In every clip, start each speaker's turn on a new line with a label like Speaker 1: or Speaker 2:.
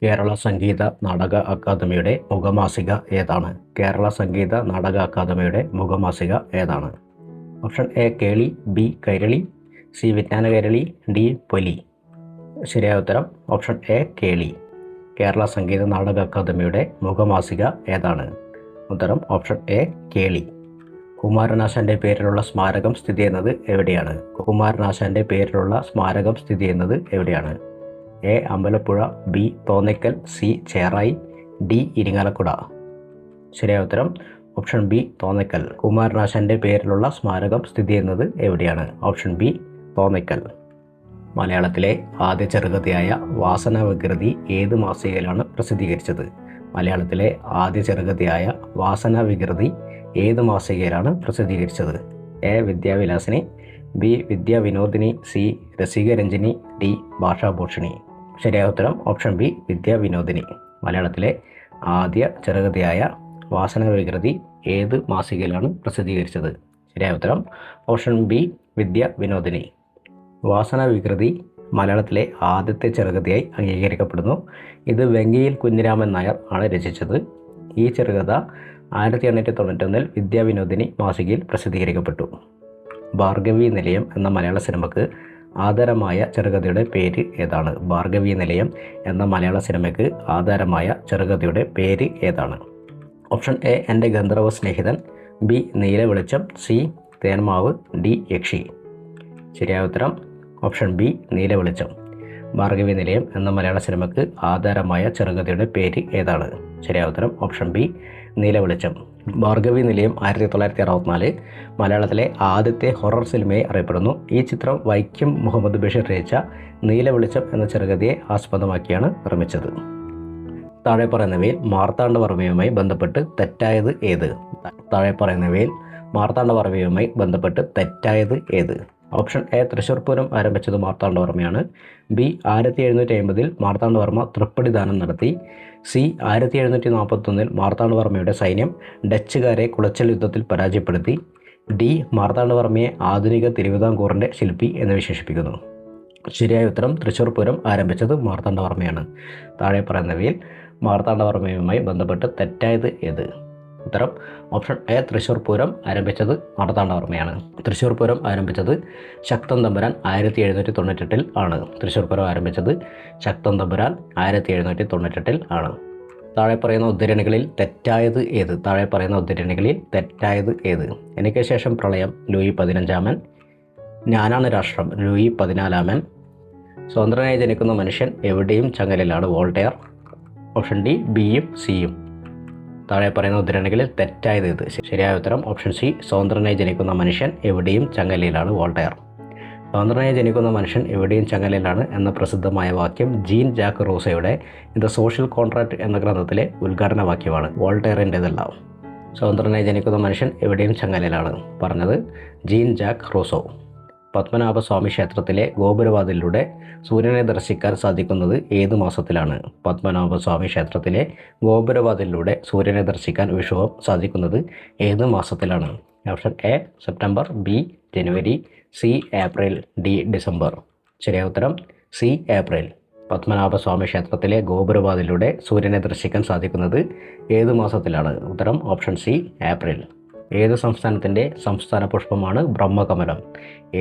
Speaker 1: കേരള സംഗീത നാടക അക്കാദമിയുടെ മുഖമാസിക ഏതാണ്? കേരള സംഗീത നാടക അക്കാദമിയുടെ മുഖമാസിക ഏതാണ്? Option A Keli, B Kairali, C വിജ്ഞാന കൈരളി, ഡി പൊലി. ശരിയായ ഉത്തരം ഓപ്ഷൻ എ കേളി. കേരള സംഗീത നാടക അക്കാദമിയുടെ മുഖമാസിക ഏതാണ്? ഉത്തരം ഓപ്ഷൻ എ കേളി. കുമാരനാശാൻ്റെ പേരിലുള്ള സ്മാരകം സ്ഥിതി ചെയ്യുന്നത് എവിടെയാണ്? കുമാരനാശാൻ്റെ പേരിലുള്ള സ്മാരകം സ്ഥിതി ചെയ്യുന്നത് എവിടെയാണ്? A Ambalappuzha, B Thonnakkal, C Cherai, D Irinjalakuda. ശരിയായ ഉത്തരം ഓപ്ഷൻ ബി തോന്നയ്ക്കൽ. കുമാരനാശാൻ്റെ പേരിലുള്ള സ്മാരകം സ്ഥിതി ചെയ്യുന്നത് എവിടെയാണ്? Option B Thonnakkal. മലയാളത്തിലെ ആദ്യ ചെറുകഥയായ വാസനാവികൃതി ഏത് മാസികയിലാണ് പ്രസിദ്ധീകരിച്ചത്? മലയാളത്തിലെ ആദ്യ ചെറുകഥയായ വാസനാവികൃതി ഏത് മാസികയിലാണ് പ്രസിദ്ധീകരിച്ചത്? A Vidyavilasini, B Vidyavinodini, C Rasikaranjini, D Bhashabhooshani. ശരിയായ ഉത്തരം ഓപ്ഷൻ ബി വിദ്യാവിനോദിനി. മലയാളത്തിലെ ആദ്യ ചെറുകഥയായ വാസനാവികൃതി ഏത് മാസികയിലാണ് പ്രസിദ്ധീകരിച്ചത്? ശരിയായ ഉത്തരം ഓപ്ഷൻ ബി വിദ്യാവിനോദിനി. വാസനാവികൃതി മലയാളത്തിലെ ആദ്യത്തെ ചെറുകഥയായി അംഗീകരിക്കപ്പെടുന്നു. ഇത് വെങ്കയിൽ കുഞ്ഞിരാമൻ നായർ ആണ് രചിച്ചത്. ഈ ചെറുകഥ 1891 വിദ്യാവിനോദിനി മാസികയിൽ പ്രസിദ്ധീകരിക്കപ്പെട്ടു. ഭാർഗവി നിലയം എന്ന മലയാള സിനിമയ്ക്ക് ആധാരമായ ചെറുകഥയുടെ പേര് ഏതാണ്? ഭാർഗവി നിലയം എന്ന മലയാള സിനിമയ്ക്ക് ആധാരമായ ചെറുകഥയുടെ പേര് ഏതാണ്? ഓപ്ഷൻ എ എൻ്റെ ഗന്ധർവ സ്നേഹിതൻ, ബി നീല വെളിച്ചം, സി തേന്മാവ്, ഡി യക്ഷി. ശരിയായ ഉത്തരം ഓപ്ഷൻ ബി നീല വെളിച്ചം. ഭാർഗവി നിലയം എന്ന മലയാള സിനിമയ്ക്ക് ആധാരമായ ചെറുകഥയുടെ പേര് ഏതാണ്? ശരിയായ ഉത്തരം ഓപ്ഷൻ ബി നീല വെളിച്ചം. ഭാർഗവി നിലയം 1964 മലയാളത്തിലെ ആദ്യത്തെ ഹൊറർ സിനിമയായി അറിയപ്പെടുന്നു. ഈ ചിത്രം വൈക്കം മുഹമ്മദ് ബഷീർ രചിച്ച നീല വെളിച്ചം എന്ന ചെറുകഥയെ ആസ്പദമാക്കിയാണ് നിർമ്മിച്ചത്. താഴെ പറയുന്നവയിൽ മാർത്താണ്ഡവർമ്മയുമായി ബന്ധപ്പെട്ട് തെറ്റായത് ഏത്? താഴെ പറയുന്നവയിൽ മാർത്താണ്ഡവർമ്മയുമായി ബന്ധപ്പെട്ട് തെറ്റായത് ഏത്? ഓപ്ഷൻ എ തൃശ്ശൂർ പൂരം ആരംഭിച്ചത് മാർത്താണ്ഡവർമ്മയാണ്, ബി 1750 മാർത്താണ്ഡവർമ്മ തൃപ്പടി ദാനം നടത്തി, സി 1741 മാർത്താണ്ഡവർമ്മയുടെ സൈന്യം ഡച്ചുകാരെ കുളച്ചൽ യുദ്ധത്തിൽ പരാജയപ്പെടുത്തി, ഡി മാർത്താണ്ഡവർമ്മയെ ആധുനിക തിരുവിതാംകൂറിൻ്റെ ശില്പി എന്ന് വിശേഷിപ്പിക്കുന്നു. ശരിയായ ഉത്തരം തൃശ്ശൂർ പൂരം ആരംഭിച്ചത് മാർത്താണ്ഡവർമ്മയാണ്. താഴെ പറയുന്നവയിൽ മാർത്താണ്ഡവർമ്മയുമായി ബന്ധപ്പെട്ട് തെറ്റായത് ഏത്? ഉത്തരം ഓപ്ഷൻ എ തൃശ്ശൂർ പൂരം ആരംഭിച്ചത് മാർത്താണ്ഡവർമ്മയാണ്. തൃശ്ശൂർ പൂരം ആരംഭിച്ചത് ശക്തൻ തമ്പുരാൻ 1798 ആണ്. തൃശ്ശൂർ പൂരം ആരംഭിച്ചത് ശക്തൻ തമ്പുരാൻ 1798 ആണ്. താഴെ പറയുന്ന ഉദ്ധരണികളിൽ തെറ്റായത് ഏത്? താഴെ പറയുന്ന ഉദ്ധരണികളിൽ തെറ്റായത് ഏത്? എനിക്ക് ശേഷം പ്രളയം ലൂയി 15 ഞാനാണ് രാഷ്ട്രം ലൂയി 14 സ്വതന്ത്രനായി ജനിക്കുന്ന മനുഷ്യൻ എവിടെയും ചങ്ങലയിലാണ് വോൾട്ടയർ. ഓപ്ഷൻ ഡി ബിയും സിയും. താഴെ പറയുന്ന ഉദ്ധരണികളിൽ തെറ്റായത് ഏത്? ശരിയായ ഉത്തരം ഓപ്ഷൻ സി സ്വതന്ത്രനായി ജനിക്കുന്ന മനുഷ്യൻ എവിടെയും ചങ്ങലയിലാണ് വോൾട്ടയർ. സ്വതന്ത്രനായി ജനിക്കുന്ന മനുഷ്യൻ എവിടെയും ചങ്ങലയിലാണ് എന്ന പ്രസിദ്ധമായ വാക്യം ജീൻ ജാക്ക് റൂസോയുടെ ദ സോഷ്യൽ കോൺട്രാക്ട് എന്ന ഗ്രന്ഥത്തിലെ ഉദ്ഘാടന വാക്യമാണ്. വോൾട്ടയറിൻ്റെതല്ല. സ്വതന്ത്രനായി ജനിക്കുന്ന മനുഷ്യൻ എവിടെയും ചങ്ങലയിലാണ് പറഞ്ഞത് ജീൻ ജാക്ക് റൂസോ. പത്മനാഭസ്വാമി ക്ഷേത്രത്തിലെ ഗോപുരവാതിലിലൂടെ സൂര്യനെ ദർശിക്കാൻ സാധിക്കുന്നത് ഏത് മാസത്തിലാണ്? പത്മനാഭസ്വാമി ക്ഷേത്രത്തിലെ ഗോപുരവാതിലിലൂടെ സൂര്യനെ ദർശിക്കാൻ വിഷുവം സാധിക്കുന്നത് ഏത് മാസത്തിലാണ്? Option A September, B January, C April, D December. ശരിയായ ഉത്തരം സി ഏപ്രിൽ. പത്മനാഭസ്വാമി ക്ഷേത്രത്തിലെ ഗോപുരവാതിലിലൂടെ സൂര്യനെ ദർശിക്കാൻ സാധിക്കുന്നത് ഏത് മാസത്തിലാണ്? ഉത്തരം ഓപ്ഷൻ സി ഏപ്രിൽ. ഏത് സംസ്ഥാനത്തിൻ്റെ സംസ്ഥാന പുഷ്പമാണ് ബ്രഹ്മകമലം?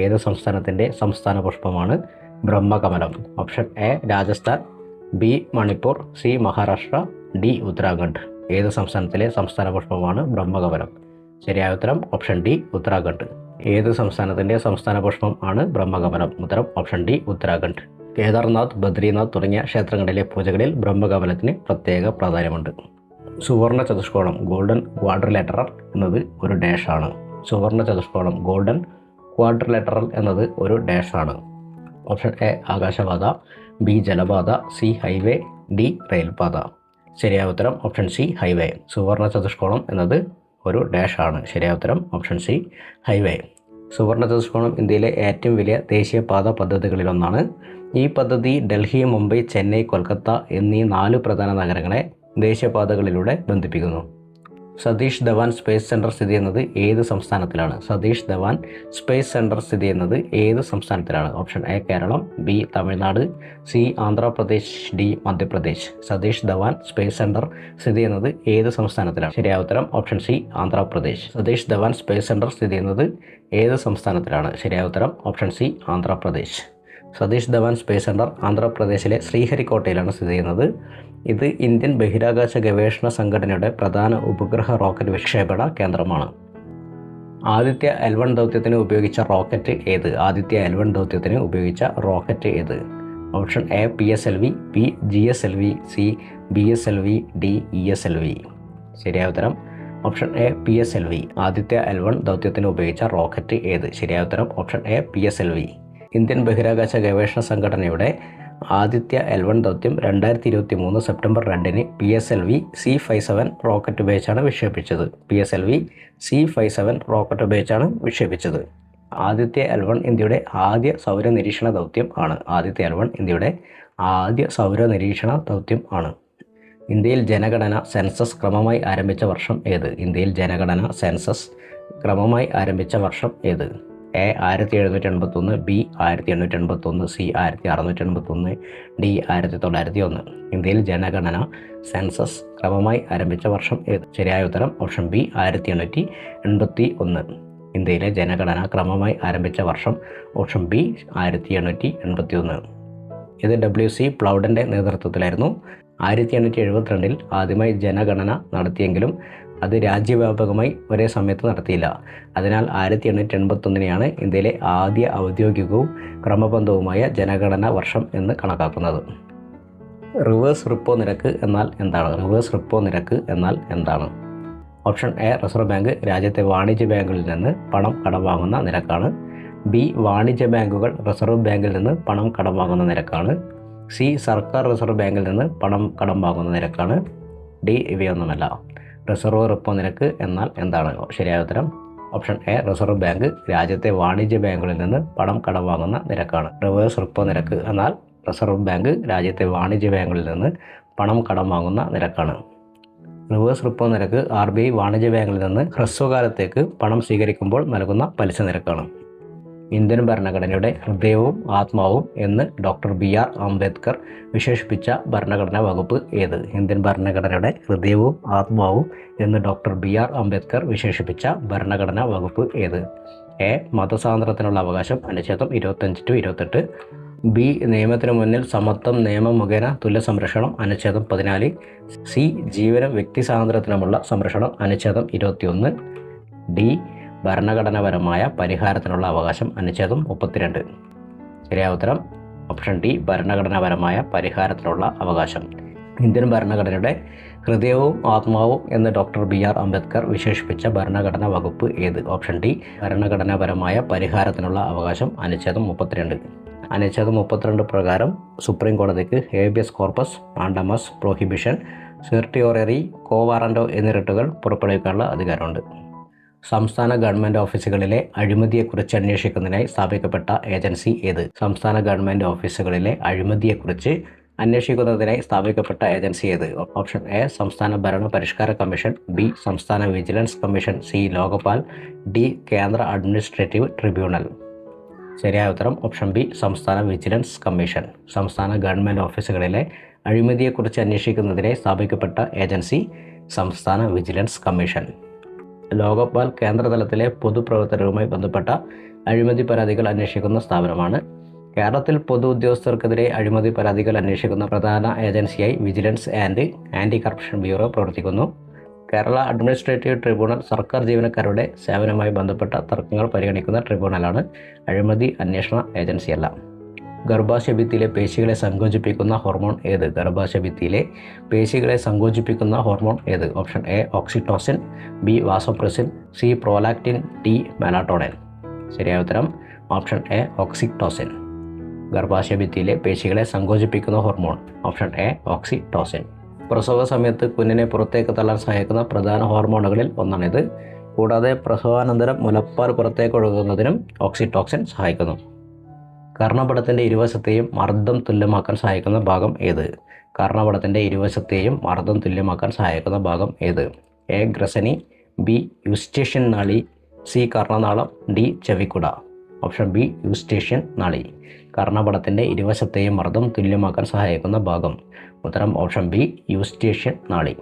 Speaker 1: ഏത് സംസ്ഥാനത്തിൻ്റെ സംസ്ഥാന പുഷ്പമാണ് ബ്രഹ്മകമലം? Option A Rajasthan, B Manipur, C Maharashtra, D Uttarakhand. ഏത് സംസ്ഥാനത്തിലെ സംസ്ഥാന പുഷ്പമാണ് ബ്രഹ്മകമലം? ശരിയായ ഉത്തരം ഓപ്ഷൻ ഡി ഉത്തരാഖണ്ഡ്. ഏത് സംസ്ഥാനത്തിൻ്റെ സംസ്ഥാന പുഷ്പം ആണ് ബ്രഹ്മകമലം? ഉത്തരം ഓപ്ഷൻ ഡി ഉത്തരാഖണ്ഡ്. കേദാർനാഥ്, ബദ്രിനാഥ് തുടങ്ങിയ ക്ഷേത്രങ്ങളിലെ പൂജകളിൽ ബ്രഹ്മകമലത്തിന് പ്രത്യേക പ്രാധാന്യമുണ്ട്. സുവർണ ചതുഷ്കോണം ഗോൾഡൻ ക്വാഡ്രിലേറ്ററൽ എന്നത് ഒരു ഡാഷ് ആണ്. സുവർണ ചതുഷ്കോണം ഗോൾഡൻ ക്വാഡ്രിലേറ്ററൽ എന്നത് ഒരു ഡാഷ് ആണ്. ഓപ്ഷൻ എ ആകാശപാത, ബി ജലപാത, സി ഹൈവേ, ഡി റെയിൽപാത. ശരിയായ ഉത്തരം ഓപ്ഷൻ സി ഹൈവേ. സുവർണ ചതുഷ്കോണം എന്നത് ഒരു ഡാഷ് ആണ്. ശരിയായ ഉത്തരം ഓപ്ഷൻ സി ഹൈവേ. സുവർണ ചതുഷ്കോണം ഇന്ത്യയിലെ ഏറ്റവും വലിയ ദേശീയപാത പദ്ധതികളിലൊന്നാണ്. ഈ പദ്ധതി ഡൽഹി, മുംബൈ, ചെന്നൈ, കൊൽക്കത്ത എന്നീ 4 പ്രധാന നഗരങ്ങളെ ദേശീയപാതകളിലൂടെ ബന്ധിപ്പിക്കുന്നു. സതീഷ് ധവാൻ സ്പേസ് സെൻറ്റർ സ്ഥിതി ചെയ്യുന്നത് ഏത് സംസ്ഥാനത്തിലാണ്? സതീഷ് ധവാൻ സ്പേസ് സെൻറ്റർ സ്ഥിതി ചെയ്യുന്നത് ഏത് സംസ്ഥാനത്തിലാണ്? Option A Keralam, B Tamil Nadu, C Andhra Pradesh, D Madhya Pradesh. Satish Dhawan space centre സ്ഥിതി ചെയ്യുന്നത് ഏത് സംസ്ഥാനത്തിലാണ്? ശരിയായ ഉത്തരം option C Andhra Pradesh. Satish Dhawan space centre സ്ഥിതി ചെയ്യുന്നത് ഏത് സംസ്ഥാനത്തിലാണ്? ശരിയായ ഉത്തരം option C Andhra Pradesh. Satish Dhawan space centre ആന്ധ്രാപ്രദേശിലെ ശ്രീഹരിക്കോട്ടയിലാണ് സ്ഥിതി ചെയ്യുന്നത്. ഇത് ഇന്ത്യൻ ബഹിരാകാശ ഗവേഷണ സംഘടനയുടെ പ്രധാന ഉപഗ്രഹ റോക്കറ്റ് വിക്ഷേപണ കേന്ദ്രമാണ്. ആദിത്യ L1 ദൗത്യത്തിന് ഉപയോഗിച്ച റോക്കറ്റ് ഏത്? ആദിത്യ L1 ദൗത്യത്തിന് ഉപയോഗിച്ച റോക്കറ്റ് ഏത്? Option A PSLV, B GSLV, C BSLV, D ESLV. ശരിയായ ഉത്തരം option A PSLV. Aditya L1 ദൗത്യത്തിന് ഉപയോഗിച്ച റോക്കറ്റ് ഏത്? ശരിയായ ഉത്തരം ഓപ്ഷൻ എ PSLV. ഇന്ത്യൻ ബഹിരാകാശ ഗവേഷണ സംഘടനയുടെ ആദിത്യ L1 ദൗത്യം 2023 സെപ്റ്റംബർ 2 PSLV C57 റോക്കറ്റ് ഉപയോഗിച്ചാണ് വിക്ഷേപിച്ചത്. PSLV C57 റോക്കറ്റ് ഉപയോഗിച്ചാണ് വിക്ഷേപിച്ചത്. ആദിത്യ L1 ഇന്ത്യയുടെ ആദ്യ സൗര നിരീക്ഷണ ദൗത്യം ആണ്. ആദിത്യ L1 ഇന്ത്യയുടെ ആദ്യ സൗര നിരീക്ഷണ ദൗത്യം ആണ്. ഇന്ത്യയിൽ ജനഗണന സെൻസസ് ക്രമമായി ആരംഭിച്ച വർഷം ഏത്? ഇന്ത്യയിൽ ജനഗണന സെൻസസ് ക്രമമായി ആരംഭിച്ച വർഷം ഏത്? A 1781, B 1881, C 1681, D 1901. ഇന്ത്യയിൽ ജനഗണന സെൻസസ് ക്രമമായി ആരംഭിച്ച വർഷം ഏത്? ശരിയായ ഉത്തരം ഓപ്ഷൻ ബി 1881. ഇന്ത്യയിലെ ജനഗണന ക്രമമായി ആരംഭിച്ച വർഷം ഓപ്ഷൻ ബി 1881. ഇത് WC പ്ലൗഡൻ്റെ നേതൃത്വത്തിലായിരുന്നു. 1872 ആദ്യമായി ജനഗണന നടത്തിയെങ്കിലും അത് രാജ്യവ്യാപകമായി ഒരേ സമയത്ത് നടത്തിയില്ല. അതിനാൽ 1881 ഇന്ത്യയിലെ ആദ്യ ഔദ്യോഗികവും ക്രമബദ്ധവുമായ ജനഗണന വർഷം എന്ന് കണക്കാക്കുന്നത്. റിവേഴ്സ് റിപ്പോ നിരക്ക് എന്നാൽ എന്താണ്? റിവേഴ്സ് റിപ്പോ നിരക്ക് എന്നാൽ എന്താണ്? ഓപ്ഷൻ എ റിസർവ് ബാങ്ക് രാജ്യത്തെ വാണിജ്യ ബാങ്കുകളിൽ നിന്ന് പണം കടം വാങ്ങുന്ന നിരക്കാണ്. ബി വാണിജ്യ ബാങ്കുകൾ റിസർവ് ബാങ്കിൽ നിന്ന് പണം കടം വാങ്ങുന്ന നിരക്കാണ്. സി സർക്കാർ റിസർവ് ബാങ്കിൽ നിന്ന് പണം കടം വാങ്ങുന്ന നിരക്കാണ്. ഡി ഇവയൊന്നുമല്ല. റിസർവ് റിപ്പോ നിരക്ക് എന്നാൽ എന്താണ്? ശരിയായ ഉത്തരം ഓപ്ഷൻ എ റിസർവ് ബാങ്ക് രാജ്യത്തെ വാണിജ്യ ബാങ്കുകളിൽ നിന്ന് പണം കടം വാങ്ങുന്ന നിരക്കാണ്. റിവേഴ്സ് റിപ്പോ നിരക്ക് എന്നാൽ റിസർവ് ബാങ്ക് രാജ്യത്തെ വാണിജ്യ ബാങ്കുകളിൽ നിന്ന് പണം കടം വാങ്ങുന്ന നിരക്കാണ്. റിവേഴ്സ് റിപ്പോ നിരക്ക് RBI വാണിജ്യ ബാങ്കിൽ നിന്ന് ഹ്രസ്വകാലത്തേക്ക് പണം സ്വീകരിക്കുമ്പോൾ നൽകുന്ന പലിശ നിരക്കാണ്. ഇന്ത്യൻ ഭരണഘടനയുടെ ഹൃദയവും ആത്മാവും എന്ന് ഡോക്ടർ BR അംബേദ്കർ വിശേഷിപ്പിച്ച ഭരണഘടനാ വകുപ്പ് ഏത്? ഇന്ത്യൻ ഭരണഘടനയുടെ ഹൃദയവും ആത്മാവും എന്ന് ഡോക്ടർ BR അംബേദ്കർ വിശേഷിപ്പിച്ച ഭരണഘടനാ വകുപ്പ് ഏത്? എ മതസ്വാതന്ത്ര്യത്തിനുള്ള അവകാശം അനുച്ഛേദം 25-28, ബി നിയമത്തിന് മുന്നിൽ സമത്വം നിയമം മുഖേന തുല്യ സംരക്ഷണം അനുച്ഛേദം 14, സി ജീവനും വ്യക്തി സ്വാതന്ത്ര്യത്തിനുമുള്ള സംരക്ഷണം അനുച്ഛേദം 21, ഡി ഭരണഘടനാപരമായ പരിഹാരത്തിനുള്ള അവകാശം അനുച്ഛേദം 32. ശരിയായ ഉത്തരം ഓപ്ഷൻ ഡി ഭരണഘടനാപരമായ പരിഹാരത്തിനുള്ള അവകാശം. ഇന്ത്യൻ ഭരണഘടനയുടെ ഹൃദയവും ആത്മാവും എന്ന് ഡോക്ടർ BR അംബേദ്കർ വിശേഷിപ്പിച്ച ഭരണഘടനാ വകുപ്പ് ഏത്? ഓപ്ഷൻ ഡി ഭരണഘടനാപരമായ പരിഹാരത്തിനുള്ള അവകാശം അനുച്ഛേദം 32. അനുച്ഛേദം 32 പ്രകാരം സുപ്രീം കോടതിക്ക് habeas corpus, mandamus prohibition, certiorari, quo warranto എന്നീ റിട്ടുകൾ പുറപ്പെടുവിക്കാനുള്ള അധികാരമുണ്ട്. സംസ്ഥാന ഗവൺമെൻറ് ഓഫീസുകളിലെ അഴിമതിയെക്കുറിച്ച് അന്വേഷിക്കുന്നതിനായി സ്ഥാപിക്കപ്പെട്ട ഏജൻസി ഏത്? സംസ്ഥാന ഗവൺമെൻറ് ഓഫീസുകളിലെ അഴിമതിയെക്കുറിച്ച് അന്വേഷിക്കുന്നതിനായി സ്ഥാപിക്കപ്പെട്ട ഏജൻസി ഏത്? ഓപ്ഷൻ എ സംസ്ഥാന ഭരണ പരിഷ്കാര കമ്മീഷൻ, ബി സംസ്ഥാന വിജിലൻസ് കമ്മീഷൻ, സി ലോകപാൽ, ഡി കേന്ദ്ര അഡ്മിനിസ്ട്രേറ്റീവ് ട്രിബ്യൂണൽ. ശരിയായ ഉത്തരം ഓപ്ഷൻ ബി സംസ്ഥാന വിജിലൻസ് കമ്മീഷൻ. സംസ്ഥാന ഗവൺമെൻറ് ഓഫീസുകളിലെ അഴിമതിയെക്കുറിച്ച് അന്വേഷിക്കുന്നതിനായി സ്ഥാപിക്കപ്പെട്ട ഏജൻസി സംസ്ഥാന വിജിലൻസ് കമ്മീഷൻ. ലോകപാൽ കേന്ദ്രതലത്തിലെ പൊതുപ്രവർത്തനവുമായി ബന്ധപ്പെട്ട അഴിമതി പരാതികൾ അന്വേഷിക്കുന്ന സ്ഥാപനമാണ്. കേരളത്തിൽ പൊതു ഉദ്യോഗസ്ഥർക്കെതിരെ അഴിമതി പരാതികൾ അന്വേഷിക്കുന്ന പ്രധാന ഏജൻസിയായി vigilance and anti corruption bureau പ്രവർത്തിക്കുന്നു. കേരള അഡ്മിനിസ്ട്രേറ്റീവ് ട്രിബ്യൂണൽ സർക്കാർ ജീവനക്കാരുടെ സേവനവുമായി ബന്ധപ്പെട്ട തർക്കങ്ങൾ പരിഗണിക്കുന്ന ട്രിബ്യൂണലാണ്. അഴിമതി അന്വേഷണ ഏജൻസിയല്ല. ഗർഭാശയഭിത്തിയിലെ പേശികളെ സങ്കോചിപ്പിക്കുന്ന ഹോർമോൺ ഏത്? ഗർഭാശയഭിത്തിയിലെ പേശികളെ സങ്കോചിപ്പിക്കുന്ന ഹോർമോൺ ഏത്? Option A oxytocin, B vasopressin, C prolactin, D melatonin. ശരിയായ ഉത്തരം ഓപ്ഷൻ എ ഓക്സിറ്റോസിൻ. ഗർഭാശയഭിത്തിയിലെ പേശികളെ സങ്കോചിപ്പിക്കുന്ന ഹോർമോൺ ഓപ്ഷൻ എ ഓക്സിറ്റോസിൻ. പ്രസവ സമയത്ത് കുഞ്ഞിനെ പുറത്തേക്ക് തള്ളാൻ സഹായിക്കുന്ന പ്രധാന ഹോർമോണുകളിൽ ഒന്നാണിത്. കൂടാതെ പ്രസവാനന്തരം മുലപ്പാൽ പുറത്തേക്ക് ഒഴുകുന്നതിനും ഓക്സിറ്റോസിൻ സഹായിക്കുന്നു. കർണപടത്തിൻ്റെ ഇരുവശത്തെയും മർദ്ദം തുല്യമാക്കാൻ സഹായിക്കുന്ന ഭാഗം ഏത്? കർണപടത്തിൻ്റെ ഇരുവശത്തെയും മർദ്ദം തുല്യമാക്കാൻ സഹായിക്കുന്ന ഭാഗം ഏത്? എ ഗ്രസനി, ബി യൂസ്റ്റേഷ്യൻ നാളി, സി കർണനാളം, ഡി ചെവിക്കുട. ഓപ്ഷൻ ബി യൂസ്റ്റേഷ്യൻ നാളി. കർണപടത്തിൻ്റെ ഇരുവശത്തെയും മർദ്ദം തുല്യമാക്കാൻ സഹായിക്കുന്ന ഭാഗം. ഉത്തരം ഓപ്ഷൻ ബി യൂസ്റ്റേഷ്യൻ നാളി.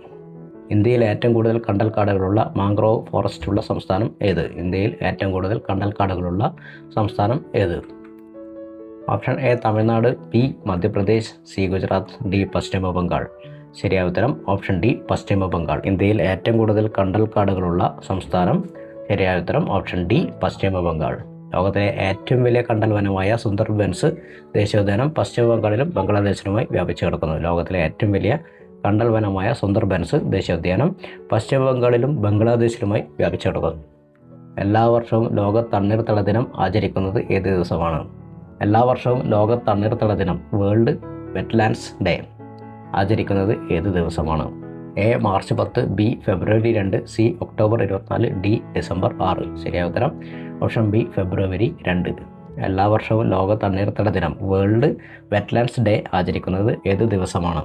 Speaker 1: ഇന്ത്യയിൽ ഏറ്റവും കൂടുതൽ കണ്ടൽക്കാടുകളുള്ള മാംഗ്രോവ് ഫോറസ്റ്റ് ഉള്ള സംസ്ഥാനം ഏത്? ഇന്ത്യയിൽ ഏറ്റവും കൂടുതൽ കണ്ടൽക്കാടുകളുള്ള സംസ്ഥാനം ഏത്? Option A Tamil Nadu, B Madhya Pradesh, C Gujarat, D പശ്ചിമ ബംഗാൾ. ശരിയായ ഉത്തരം ഓപ്ഷൻ ഡി പശ്ചിമ ബംഗാൾ. ഇന്ത്യയിൽ ഏറ്റവും കൂടുതൽ കണ്ടൽക്കാടുകളുള്ള സംസ്ഥാനം. ശരിയായ ഉത്തരം ഓപ്ഷൻ ഡി പശ്ചിമ ബംഗാൾ. ലോകത്തിലെ ഏറ്റവും വലിയ കണ്ടൽ വനമായ സുന്ദർബൻസ് ദേശീയോദ്യാനം പശ്ചിമ ബംഗാളിലും ബംഗ്ലാദേശിലുമായി വ്യാപിച്ചു കിടക്കുന്നു. ലോകത്തിലെ ഏറ്റവും വലിയ കണ്ടൽ വനമായ സുന്ദർബൻസ് ദേശീയോദ്യാനം പശ്ചിമ ബംഗാളിലും ബംഗ്ലാദേശിലുമായി വ്യാപിച്ചു കിടക്കുന്നു. എല്ലാ വർഷവും ലോക തണ്ണീർത്തട ദിനം ആചരിക്കുന്നത് ഏത് ദിവസമാണ്? എല്ലാ വർഷവും ലോക തണ്ണീർത്തട ദിനം വേൾഡ് വെറ്റ്ലാൻഡ്സ് ഡേ ആചരിക്കുന്നത് ഏത് ദിവസമാണ്? A March 10, B February 2, C October 24, D December 6. ശരിയായ ഉത്തരം ഓപ്ഷൻ ബി ഫെബ്രുവരി 2. എല്ലാ വർഷവും ലോക തണ്ണീർത്തട ദിനം വേൾഡ് വെറ്റ്ലാൻഡ്സ് ഡേ ആചരിക്കുന്നത് ഏത് ദിവസമാണ്?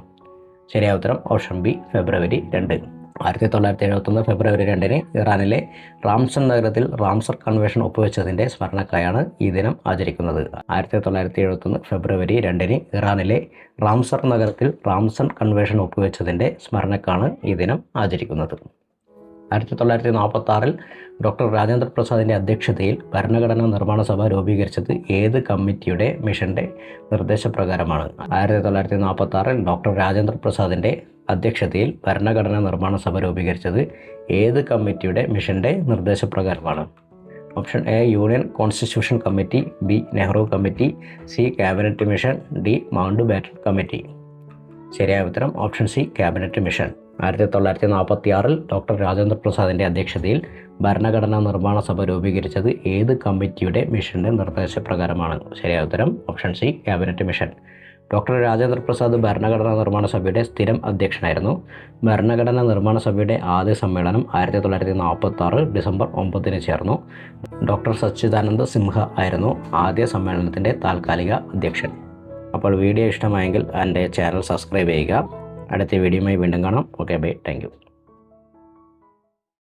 Speaker 1: ശരിയായ ഉത്തരം ഓപ്ഷൻ ബി ഫെബ്രുവരി 2. 1971 ഫെബ്രുവരി 2 ഇറാനിലെ റാംസൺ നഗരത്തിൽ റാംസർ കൺവെൻഷൻ ഒപ്പുവെച്ചതിൻ്റെ സ്മരണക്കായാണ് ഈ ദിനം ആചരിക്കുന്നത്. 1971 ഫെബ്രുവരി 2 ഇറാനിലെ റാംസർ നഗരത്തിൽ റാംസൺ കൺവെൻഷൻ ഒപ്പുവെച്ചതിൻ്റെ സ്മരണക്കാണ് ഈ ദിനം ആചരിക്കുന്നത്. 1946 ഡോക്ടർ രാജേന്ദ്ര പ്രസാദിൻ്റെ അധ്യക്ഷതയിൽ ഭരണഘടനാ നിർമ്മാണ സഭ രൂപീകരിച്ചത് ഏത് കമ്മിറ്റിയുടെ മിഷൻ്റെ നിർദ്ദേശപ്രകാരമാണ്? 1946 ഡോക്ടർ രാജേന്ദ്ര പ്രസാദിൻ്റെ അധ്യക്ഷതയിൽ ഭരണഘടനാ നിർമ്മാണ സഭ രൂപീകരിച്ചത് ഏത് കമ്മിറ്റിയുടെ മിഷൻ്റെ നിർദ്ദേശപ്രകാരമാണ്? Option A union constitution committee, B Nehru committee, C cabinet mission, D Mountbatten committee. ശരിയായ ഉത്തരം option C cabinet mission. 1946 doctor Rajendra പ്രസാദിൻ്റെ അധ്യക്ഷതയിൽ ഭരണഘടനാ നിർമ്മാണ സഭ രൂപീകരിച്ചത് ഏത് കമ്മിറ്റിയുടെ മിഷൻ്റെ നിർദ്ദേശപ്രകാരമാണ്? ശരിയായ ഉത്തരം option C cabinet mission. Doctor Rajendra Prasad ഭരണഘടനാ നിർമ്മാണ സഭയുടെ സ്ഥിരം അധ്യക്ഷനായിരുന്നു. ഭരണഘടനാ നിർമ്മാണ സഭയുടെ ആദ്യ സമ്മേളനം 1946 ഡിസംബർ 9 ചേർന്നു. ഡോക്ടർ സച്ചിദാനന്ദ സിൻഹ ആയിരുന്നു ആദ്യ സമ്മേളനത്തിൻ്റെ താൽക്കാലിക അധ്യക്ഷൻ. അപ്പോൾ വീഡിയോ ഇഷ്ടമായെങ്കിൽ എൻ്റെ ചാനൽ സബ്സ്ക്രൈബ് ചെയ്യുക. അടുത്ത വീഡിയോയുമായി വീണ്ടും കാണാം. Okay bye, thank you.